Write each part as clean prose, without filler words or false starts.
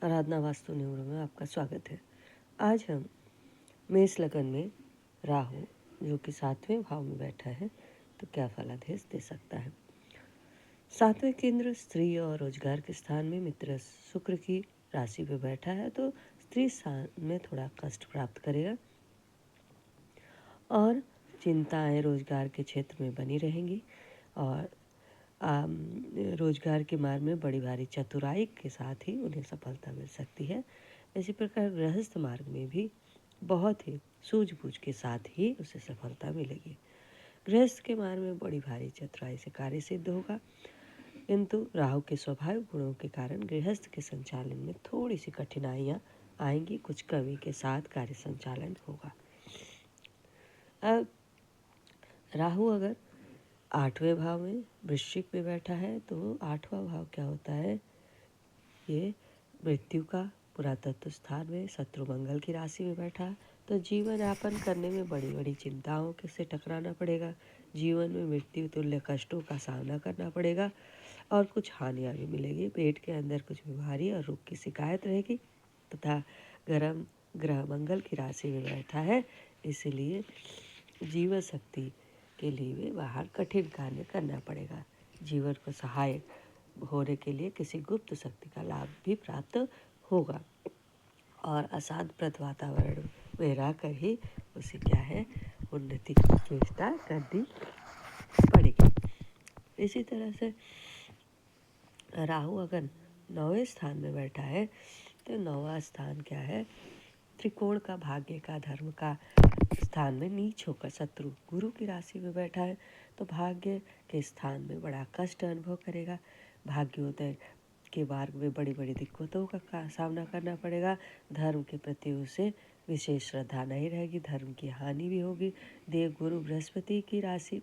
आराधना vastu neuro में आपका स्वागत है। आज हम मेष लगन में राहु जो कि 7वें भाव में बैठा है तो क्या फलादेश दे सकता है। 7वें केंद्र स्त्री और रोजगार के स्थान में मित्र शुक्र की राशि पे बैठा है तो स्त्री स्थान में थोड़ा कष्ट प्राप्त करेगा और चिंताएं रोजगार के क्षेत्र में बनी रहेंगी और रोजगार के मार्ग में बड़ी भारी चतुराई के साथ ही उन्हें सफलता मिल सकती है। इसी प्रकार गृहस्थ मार्ग में भी बहुत ही सूझबूझ के साथ ही उसे सफलता मिलेगी। गृहस्थ के मार्ग में बड़ी भारी चतुराई से कार्य सिद्ध होगा, किंतु राहु के स्वाभाविक गुणों के कारण गृहस्थ के संचालन में थोड़ी सी कठिनाइयाँ आएंगी। कुछ कमी के साथ कार्य संचालन होगा। अब राहु अगर 8वें भाव में वृश्चिक में बैठा है तो 8वां भाव क्या होता है, ये मृत्यु का पुरातत्व स्थान में शत्रु मंगल की राशि में बैठा है तो जीवन यापन करने में बड़ी बड़ी चिंताओं के से टकराना पड़ेगा। जीवन में मृत्यु तुल्य कष्टों का सामना करना पड़ेगा और कुछ हानियाँ भी मिलेगी। पेट के अंदर कुछ बीमारी और रोग की शिकायत रहेगी तथा गर्म ग्रह मंगल की राशि में बैठा है, इसलिए जीवन शक्ति के लिए भी बाहर कठिन कार्य करना पड़ेगा। जीवन को सहायक होने के लिए किसी गुप्त शक्ति का लाभ भी प्राप्त होगा और असाधप्रद वातावरण में रहकर ही उसे क्या है उन्नति की चेष्टा करनी पड़ेगी। इसी तरह से राहु अगर 9वें स्थान में बैठा है तो 9वां स्थान क्या है, त्रिकोण का, भाग्य का, धर्म का स्थान में नीच होकर शत्रु गुरु की राशि में बैठा है तो भाग्य के स्थान में बड़ा कष्ट अनुभव करेगा। भाग्योदय के मार्ग में बड़ी बड़ी दिक्कतों का सामना करना पड़ेगा। धर्म के प्रति उसे विशेष श्रद्धा नहीं रहेगी, धर्म की हानि भी होगी। देव गुरु बृहस्पति की राशि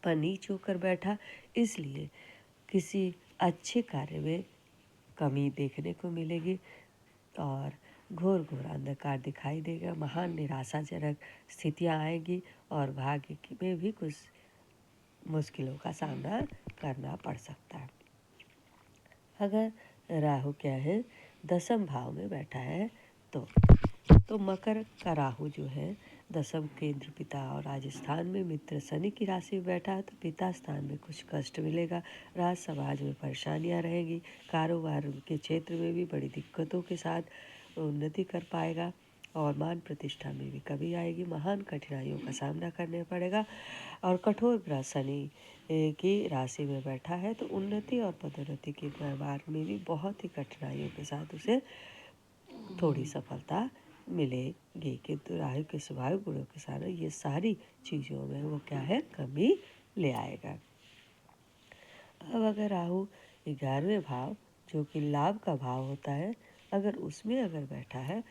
पर नीच होकर बैठा, इसलिए किसी अच्छे कार्य में कमी देखने को मिलेगी और घोर घोर अंधकार दिखाई देगा। महान निराशाजनक स्थितियां आएंगी और भाग्य में भी कुछ मुश्किलों का सामना करना पड़ सकता है। अगर राहु क्या है 10वें भाव में बैठा है तो मकर का राहु जो है 10वें केंद्र पिता और राजस्थान में मित्र शनि की राशि में बैठा है तो पिता स्थान में कुछ कष्ट मिलेगा। राज समाज में परेशानियां रहेंगी। कारोबार के क्षेत्र में भी बड़ी दिक्कतों के साथ उन्नति कर पाएगा और मान प्रतिष्ठा में भी कमी आएगी। महान कठिनाइयों का सामना करने पड़ेगा और कठोर ग्रह शनि की राशि में बैठा है तो उन्नति और पदोन्नति के मार्ग में भी बहुत ही कठिनाइयों के साथ उसे थोड़ी सफलता मिलेगी, किंतु राहु के स्वाभाविक गुणों के साथ ये सारी चीज़ों में वो क्या है कमी ले आएगा। अब अगर राहु 11वें भाव जो कि लाभ का भाव होता है अगर उसमें अगर बैठा है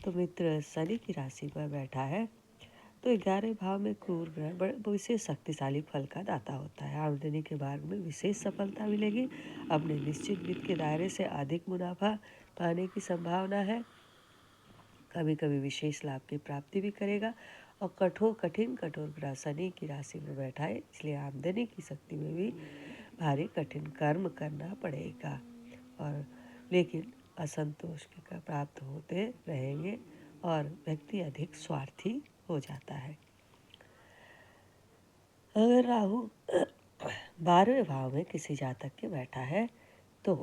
तो मित्र शनि की राशि पर बैठा है तो 11वें भाव में क्रूर ग्रह बड़े विशेष शक्तिशाली फल का दाता होता है। आमदनी के मार्ग में विशेष सफलता मिलेगी। अपने निश्चित वित्त के दायरे से अधिक मुनाफा पाने की संभावना है। कभी कभी विशेष लाभ की प्राप्ति भी करेगा और कठोर ग्रह शनि की राशि में बैठा है, इसलिए आमदनी की शक्ति में भी भारी कठिन कर्म करना पड़ेगा और लेकिन असंतोष के प्राप्त होते रहेंगे और व्यक्ति अधिक स्वार्थी हो जाता है। अगर राहु 12वें भाव में किसी जातक के बैठा है तो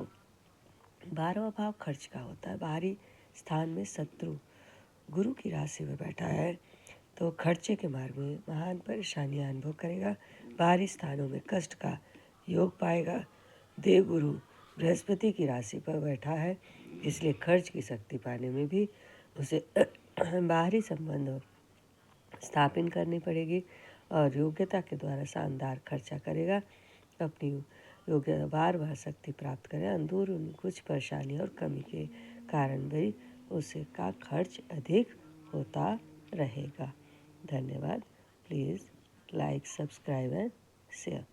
12वां भाव खर्च का होता है। बाहरी स्थान में शत्रु गुरु की राशि में बैठा है तो खर्चे के मार्ग में महान परेशानियां अनुभव करेगा। बाहरी स्थानों में कष्ट का योग पाएगा। देव गुरु बृहस्पति की राशि पर बैठा है, इसलिए खर्च की शक्ति पाने में भी उसे बाहरी संबंध स्थापित करनी पड़ेगी और योग्यता के द्वारा शानदार खर्चा करेगा। अपनी योग्यता बार बार शक्ति प्राप्त करें। अंदर कुछ परेशानी और कमी के कारण भी उसका का खर्च अधिक होता रहेगा। धन्यवाद। Please like, subscribe and share.